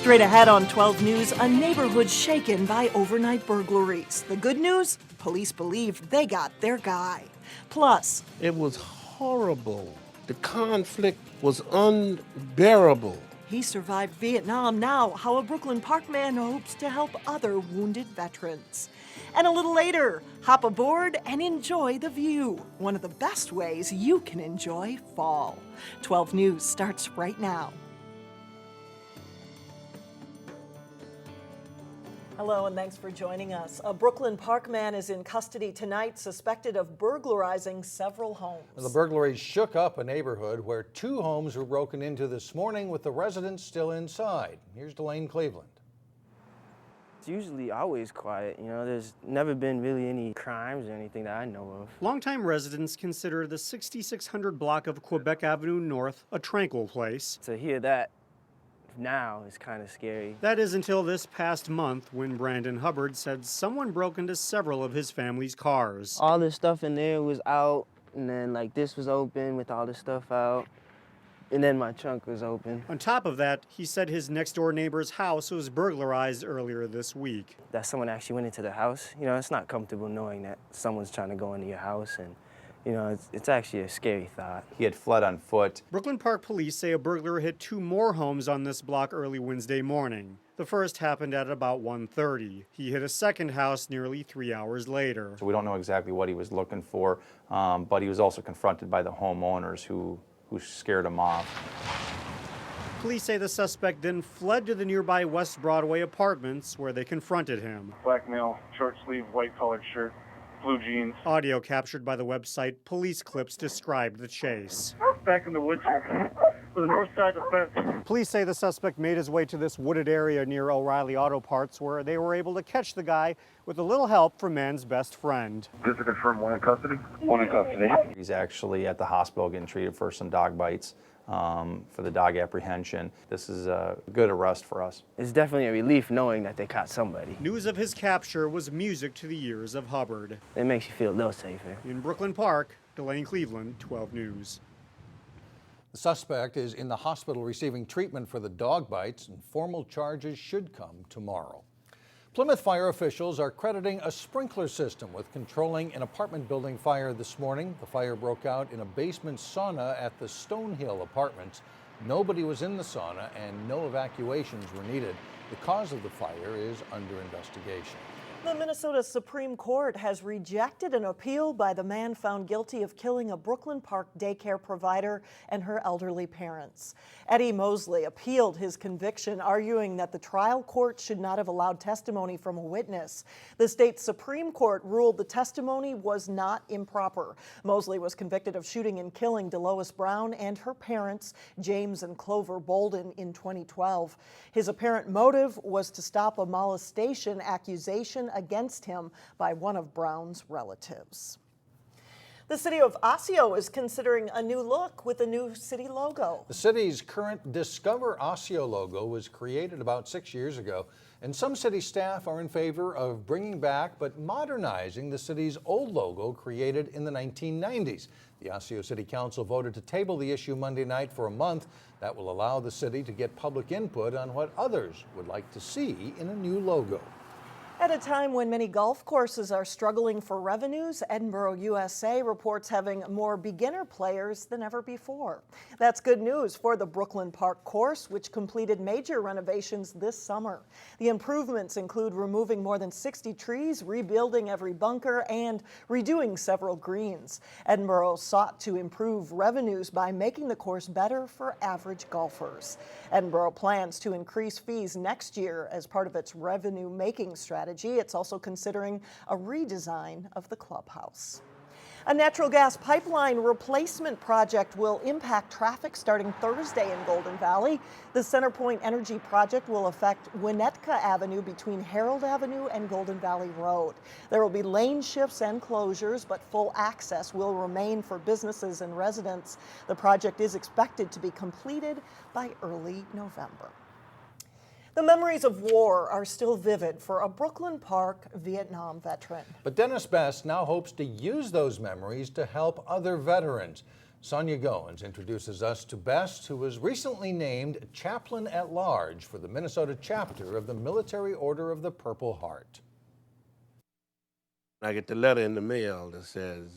Straight ahead on 12 News, a neighborhood shaken by overnight burglaries. The good news? Police believe they got their guy. Plus, it was horrible. The conflict was unbearable. He survived Vietnam. Now, how a Brooklyn Park man hopes to help other wounded veterans. And a little later, hop aboard and enjoy the view. One of the best ways you can enjoy fall. 12 News starts right now. Hello and thanks for joining us. A Brooklyn Park man is in custody tonight, suspected of burglarizing several homes. The burglary shook up a neighborhood where 2 homes were broken into this morning with the residents still inside. Here's Delane Cleveland. It's usually always quiet, there's never been really any crimes or anything that I know of. Longtime residents consider the 6600 block of Quebec Avenue North a tranquil place. To hear that now is kind of scary. That is until this past month when Brandon Hubbard said someone broke into several of his family's cars. All the stuff in there was out, and then this was open with all the stuff out, and then my trunk was open. On top of that, he said his next door neighbor's house was burglarized earlier this week. That someone actually went into the house, it's not comfortable knowing that someone's trying to go into your house, and it's actually a scary thought. He had fled on foot. Brooklyn Park police say a burglar hit 2 more homes on this block early Wednesday morning. The first happened at about 1:30. He hit a second house nearly 3 hours later. So we don't know exactly what he was looking for, but he was also confronted by the homeowners who scared him off. Police say the suspect then fled to the nearby West Broadway apartments where they confronted him. Black male, short sleeve, white collared shirt, blue jeans. Audio captured by the website Police Clips described the chase. Back in the woods with the north side of the fence. Police say the suspect made his way to this wooded area near O'Reilly Auto Parts where they were able to catch the guy with a little help from man's best friend. Just to confirm, one in custody? One in custody. He's actually at the hospital getting treated for some dog bites. For the dog apprehension. This is a good arrest for us. It's definitely a relief knowing that they caught somebody. News of his capture was music to the ears of Hubbard. It makes you feel a little safer. In Brooklyn Park, Delane Cleveland, 12 News. The suspect is in the hospital receiving treatment for the dog bites, and formal charges should come tomorrow. Plymouth fire officials are crediting a sprinkler system with controlling an apartment building fire this morning. The fire broke out in a basement sauna at the Stonehill Apartments. Nobody was in the sauna and no evacuations were needed. The cause of the fire is under investigation. The Minnesota Supreme Court has rejected an appeal by the man found guilty of killing a Brooklyn Park daycare provider and her elderly parents. Eddie Mosley appealed his conviction, arguing that the trial court should not have allowed testimony from a witness. The state Supreme Court ruled the testimony was not improper. Mosley was convicted of shooting and killing DeLois Brown and her parents, James and Clover Bolden, in 2012. His apparent motive was to stop a molestation accusation against him by one of Brown's relatives. The city of Osseo is considering a new look with a new city logo. The city's current Discover Osseo logo was created about 6 years ago, and some city staff are in favor of bringing back but modernizing the city's old logo created in the 1990s. The Osseo City Council voted to table the issue Monday night for a month. That will allow the city to get public input on what others would like to see in a new logo. At a time when many golf courses are struggling for revenues, Edinburgh, USA reports having more beginner players than ever before. That's good news for the Brooklyn Park course, which completed major renovations this summer. The improvements include removing more than 60 trees, rebuilding every bunker, and redoing several greens. Edinburgh sought to improve revenues by making the course better for average golfers. Edinburgh plans to increase fees next year as part of its revenue-making strategy. It's also considering a redesign of the clubhouse. A natural gas pipeline replacement project will impact traffic starting Thursday in Golden Valley. The CenterPoint Energy project will affect Winnetka Avenue between Harold Avenue and Golden Valley Road. There will be lane shifts and closures, but full access will remain for businesses and residents. The project is expected to be completed by early November. The memories of war are still vivid for a Brooklyn Park Vietnam veteran. But Dennis Best now hopes to use those memories to help other veterans. Sonia Goins introduces us to Best, who was recently named Chaplain at Large for the Minnesota chapter of the Military Order of the Purple Heart. I get the letter in the mail that says,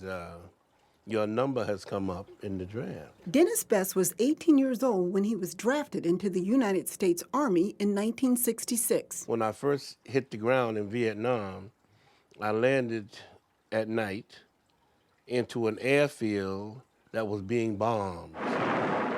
your number has come up in the draft. Dennis Best was 18 years old when he was drafted into the United States Army in 1966. When I first hit the ground in Vietnam, I landed at night into an airfield that was being bombed.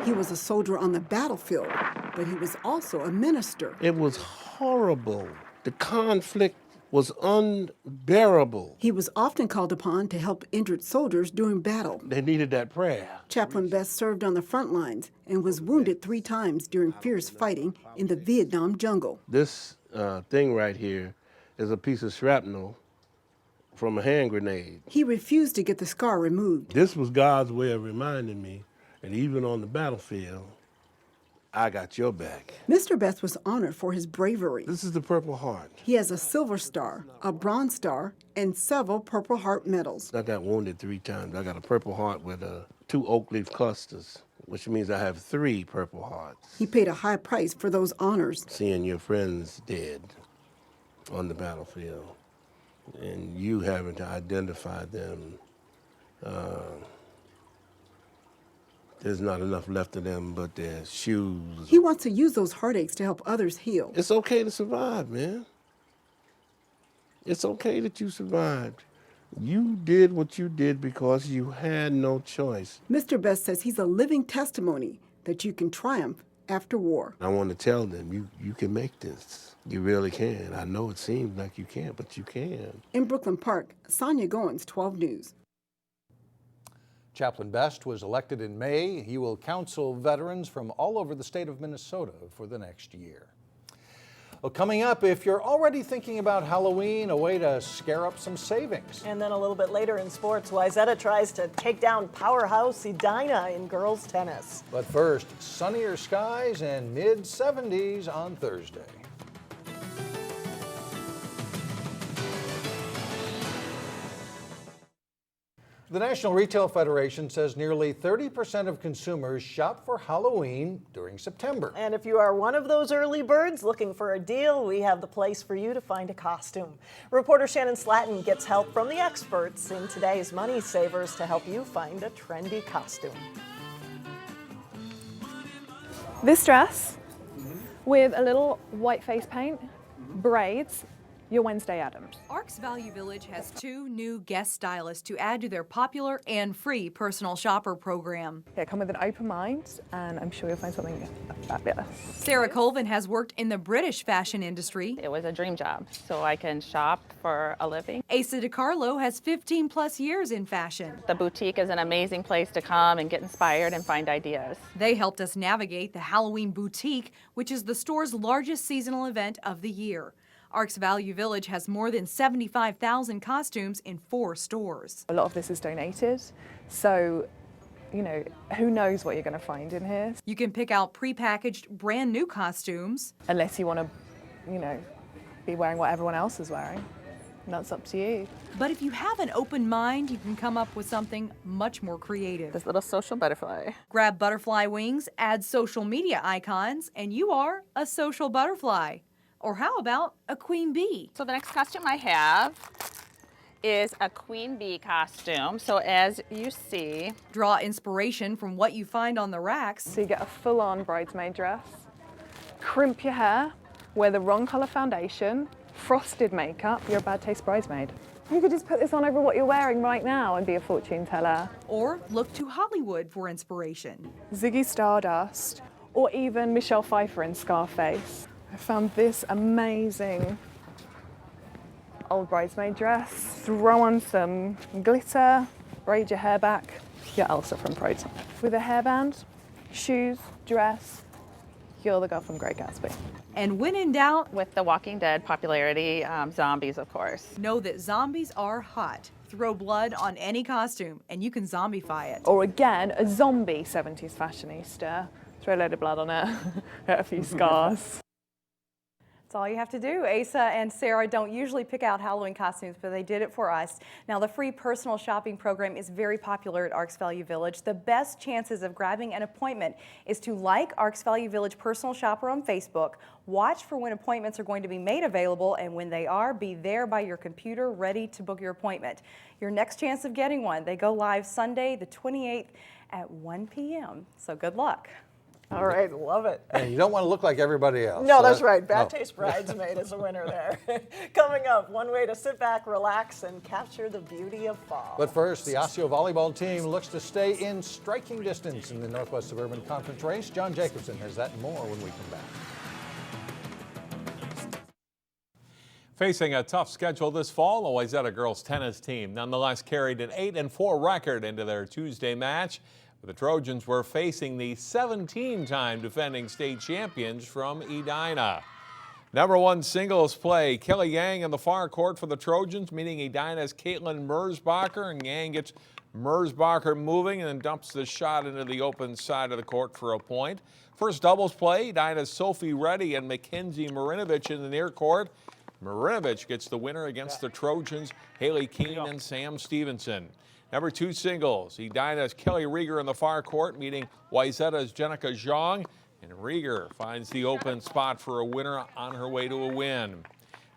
He was a soldier on the battlefield, but he was also a minister. It was horrible. The conflict was unbearable. He was often called upon to help injured soldiers during battle. They needed that prayer. Chaplain Best served on the front lines and was wounded 3 times during fierce fighting in the Vietnam jungle. This thing right here is a piece of shrapnel from a hand grenade. He refused to get the scar removed. This was God's way of reminding me that even on the battlefield, I got your back. Mr. Best was honored for his bravery. This is the Purple Heart. He has a Silver Star, a Bronze Star, and several Purple Heart medals. I got wounded 3 times. I got a Purple Heart with 2 oak leaf clusters, which means I have 3 Purple Hearts. He paid a high price for those honors. Seeing your friends dead on the battlefield and you having to identify them, there's not enough left of them but their shoes. He wants to use those heartaches to help others heal. It's okay to survive, man. It's okay that you survived. You did what you did because you had no choice. Mr. Best says he's a living testimony that you can triumph after war. I want to tell them, you can make this. You really can. I know it seems like you can't, but you can. In Brooklyn Park, Sonia Goins, 12 News. Chaplain Best was elected in May. He will counsel veterans from all over the state of Minnesota for the next year. Well, coming up, if you're already thinking about Halloween, a way to scare up some savings. And then a little bit later in sports, Wayzata tries to take down powerhouse Edina in girls tennis. But first, sunnier skies and mid-70s on Thursday. The National Retail Federation says nearly 30% of consumers shop for Halloween during September. And if you are one of those early birds looking for a deal, we have the place for you to find a costume. Reporter Shannon Slatton gets help from the experts in today's Money Savers to help you find a trendy costume. This dress with a little white face paint, braids, your Wednesday Addams. Arcs Value Village has 2 new guest stylists to add to their popular and free personal shopper program. Yeah, come with an open mind and I'm sure you'll find something fabulous. Sarah Colvin has worked in the British fashion industry. It was a dream job, so I can shop for a living. Asa DiCarlo has 15 plus years in fashion. The boutique is an amazing place to come and get inspired and find ideas. They helped us navigate the Halloween Boutique, which is the store's largest seasonal event of the year. Arcs Value Village has more than 75,000 costumes in 4 stores. A lot of this is donated, so, you know, who knows what you're going to find in here. You can pick out prepackaged brand new costumes. Unless you want to, you know, be wearing what everyone else is wearing. And that's up to you. But if you have an open mind, you can come up with something much more creative. This little social butterfly. Grab butterfly wings, add social media icons, and you are a social butterfly. Or how about a queen bee? So the next costume I have is a queen bee costume. So as you see, draw inspiration from what you find on the racks. So you get a full-on bridesmaid dress, crimp your hair, wear the wrong color foundation, frosted makeup, you're a bad taste bridesmaid. You could just put this on over what you're wearing right now and be a fortune teller. Or look to Hollywood for inspiration. Ziggy Stardust, or even Michelle Pfeiffer in Scarface. I found this amazing old bridesmaid dress. Throw on some glitter, braid your hair back. You're Elsa from Frozen. With a hairband, shoes, dress, you're the girl from Great Gatsby. And when in doubt, with the Walking Dead popularity, zombies, of course. Know that zombies are hot. Throw blood on any costume and you can zombify it. Or again, a zombie 70s fashionista. Throw a load of blood on it, get a few scars. That's all you have to do. Asa and Sarah don't usually pick out Halloween costumes, but they did it for us. Now, the free personal shopping program is very popular at Arks Value Village. The best chances of grabbing an appointment is to like Arks Value Village Personal Shopper on Facebook, watch for when appointments are going to be made available, and when they are, be there by your computer ready to book your appointment. Your next chance of getting one, they go live Sunday the 28th at 1 p.m. So good luck. All right, love it. And you don't want to look like everybody else. No, that's right. Bad Taste Bridesmaid is a winner there. Coming up, one way to sit back, relax, and capture the beauty of fall. But first, the Osseo volleyball team looks to stay in striking distance in the Northwest Suburban Conference race. John Jacobson has that and more when we come back. Facing a tough schedule this fall, the Wayzata girls tennis team nonetheless carried an 8-4 record into their Tuesday match. The Trojans were facing the 17-time defending state champions from Edina. Number one singles play, Kelly Yang in the far court for the Trojans, meeting Edina's Caitlin Merzbacher, and Yang gets Merzbacher moving and then dumps the shot into the open side of the court for a point. First doubles play, Edina's Sophie Reddy and Mackenzie Marinovich in the near court. Marinovich gets the winner against the Trojans, Haley Keene and Sam Stevenson. Number two singles, Edina's Kelly Rieger in the far court, meeting Wayzata's Jenica Zhang, and Rieger finds the open spot for a winner on her way to a win.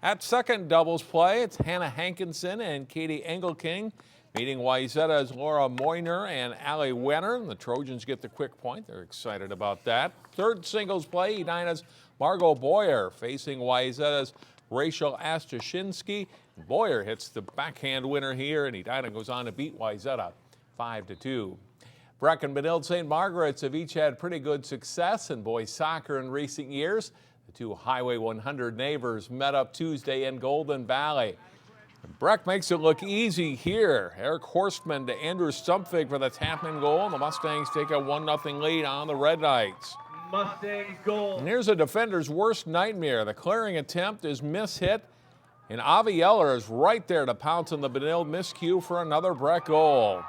At second doubles play, it's Hannah Hankinson and Katie Engelking, meeting Wayzata's Laura Moyner and Allie Wenner. The Trojans get the quick point. They're excited about that. Third singles play, Edina's Margot Boyer facing Wayzata's Rachel Astashinsky. Boyer hits the backhand winner here, and Edina goes on to beat Wayzata 5-2. Breck and Benilde St. Margaret's have each had pretty good success in boys soccer in recent years. The two Highway 100 neighbors met up Tuesday in Golden Valley. Breck makes it look easy here. Eric Horstman to Andrew Stumpfig for the tap-in goal, and the Mustangs take a 1-0 lead on the Red Knights. Mustangs goal. And here's a defender's worst nightmare. The clearing attempt is mishit, and Avi Eller is right there to pounce on the Benilde miscue for another Breck goal.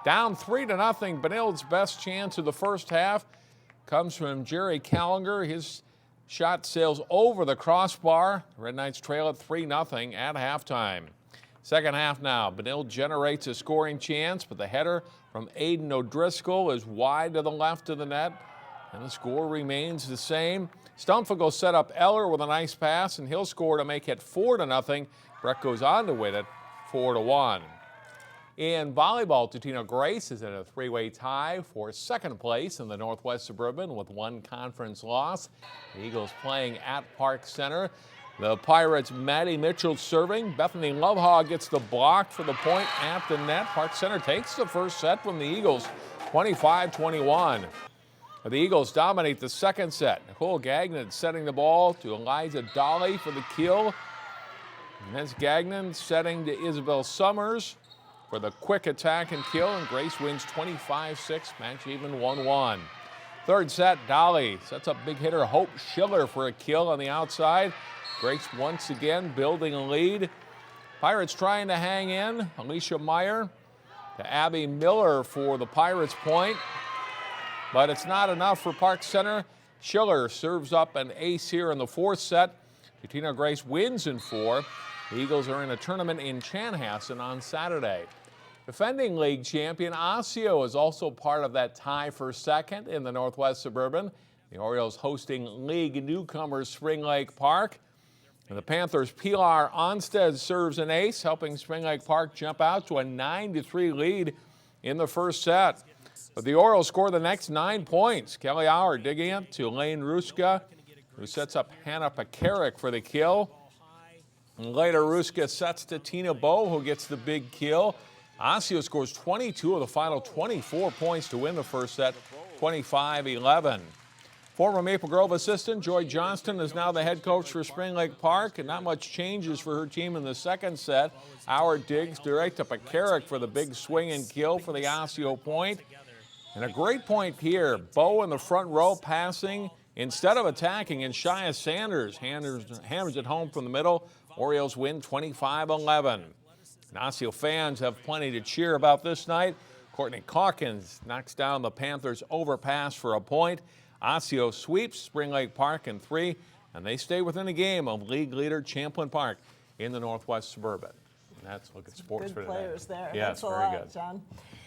Down 3-0, Benilde's best chance of the first half comes from Jerry Callinger. His shot sails over the crossbar. The Red Knights trail at 3-0 at halftime. Second half now, Benilde generates a scoring chance, but the header from Aiden O'Driscoll is wide to the left of the net, and the score remains the same. Stumpfig will set up Eller with a nice pass, and he'll score to make it 4-0. Breck goes on to win it 4-1. In volleyball, Totino-Grace is in a three-way tie for second place in the Northwest Suburban with one conference loss. The Eagles playing at Park Center. The Pirates' Maddie Mitchell serving. Bethany Lovehog gets the block for the point at the net. Park Center takes the first set from the Eagles, 25-21. The Eagles dominate the second set. Nicole Gagnon setting the ball to Eliza Dolly for the kill. And that's Gagnon setting to Isabel Summers for the quick attack and kill, and Grace wins 25-6, match even 1-1. Third set, Dolly sets up big hitter Hope Schiller for a kill on the outside. Grace once again building a lead. Pirates trying to hang in. Alicia Meyer to Abby Miller for the Pirates point. But it's not enough for Park Center. Schiller serves up an ace here in the fourth set. Totino-Grace wins in 4. The Eagles are in a tournament in Chanhassen on Saturday. Defending league champion Osseo is also part of that tie for second in the Northwest Suburban. The Orioles hosting league newcomers Spring Lake Park. And the Panthers' Pilar Onstead serves an ace, helping Spring Lake Park jump out to a 9-3 lead in the first set. But the Orioles score the next 9 points. Kelly Auer digging it to Lane Ruska, who sets up Hannah Pekarik for the kill. And later, Ruska sets to Tina Bowe, who gets the big kill. Osseo scores 22 of the final 24 points to win the first set, 25-11. Former Maple Grove assistant Joy Johnston is now the head coach for Spring Lake Park, and not much changes for her team in the second set. Auer digs direct to Pekarik for the big swing and kill for the Osseo point. And a great point here. Bowe in the front row passing instead of attacking, and Shia Sanders hammers it home from the middle. Orioles win 25-11. And Osseo fans have plenty to cheer about this night. Courtney Calkins knocks down the Panthers' overpass for a point. Osseo sweeps Spring Lake Park in 3. and they stay within a game of league leader Chaplain Park in the Northwest Suburban. And that's a look at sports Good for today. players there. Yeah, Thanks it's a very lot, good. John.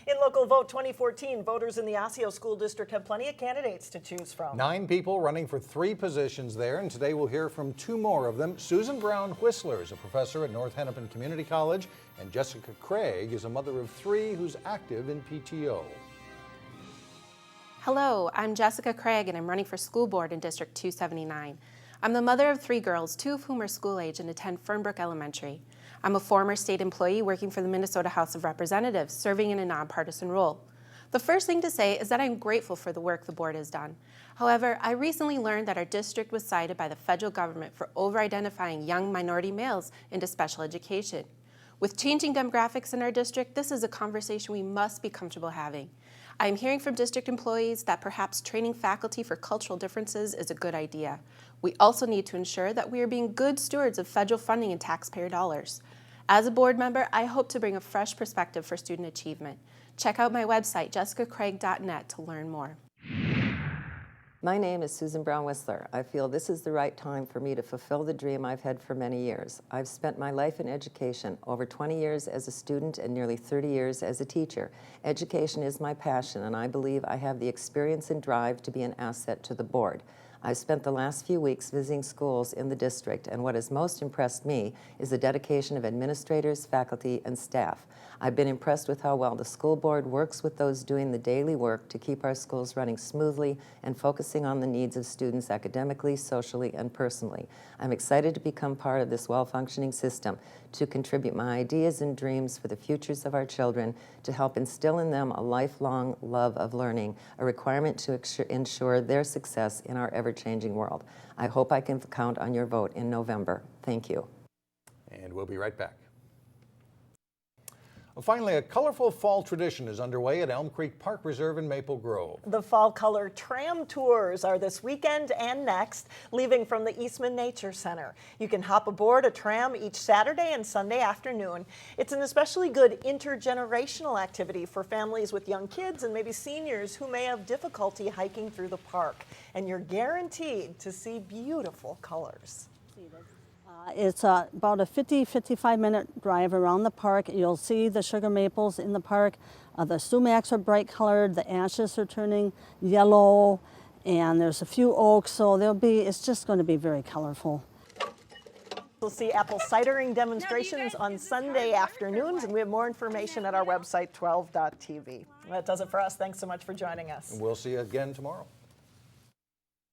In Local Vote 2014, voters in the Osseo School District have plenty of candidates to choose from. 9 people running for 3 positions there, and today we'll hear from 2 more of them. Susan Brown Whistler is a professor at North Hennepin Community College, and Jessica Craig is a mother of 3 who's active in PTO. Hello, I'm Jessica Craig, and I'm running for school board in District 279. I'm the mother of 3 girls, 2 of whom are school age and attend Fernbrook Elementary. I'm a former state employee working for the Minnesota House of Representatives, serving in a nonpartisan role. The first thing to say is that I'm grateful for the work the board has done. However, I recently learned that our district was cited by the federal government for over-identifying young minority males into special education. With changing demographics in our district, this is a conversation we must be comfortable having. I am hearing from district employees that perhaps training faculty for cultural differences is a good idea. We also need to ensure that we are being good stewards of federal funding and taxpayer dollars. As a board member, I hope to bring a fresh perspective for student achievement. Check out my website, jessicacraig.net, to learn more. My name is Susan Brown Whistler. I feel this is the right time for me to fulfill the dream I've had for many years. I've spent my life in education, over 20 years as a student and nearly 30 years as a teacher. Education is my passion, and I believe I have the experience and drive to be an asset to the board. I've spent the last few weeks visiting schools in the district, and what has most impressed me is the dedication of administrators, faculty, and staff. I've been impressed with how well the school board works with those doing the daily work to keep our schools running smoothly and focusing on the needs of students academically, socially, and personally. I'm excited to become part of this well-functioning system, to contribute my ideas and dreams for the futures of our children, to help instill in them a lifelong love of learning, a requirement to ensure their success in our ever-changing world. I hope I can count on your vote in November. Thank you. And we'll be right back. Well, finally, a colorful fall tradition is underway at Elm Creek Park Reserve in Maple Grove. The Fall Color Tram tours are this weekend and next, leaving from the Eastman Nature Center. You can hop aboard a tram each Saturday and Sunday afternoon. It's an especially good intergenerational activity for families with young kids and maybe seniors who may have difficulty hiking through the park. And you're guaranteed to see beautiful colors. It's about a 55 minute drive around the park. You'll see the sugar maples in the park. The sumacs are bright colored, the ashes are turning yellow, and there's a few oaks, so it's just going to be very colorful. We'll see apple cidering demonstrations on Sunday afternoons, and we have more information at our website, 12.tv. That does it for us. Thanks so much for joining us. We'll see you again tomorrow.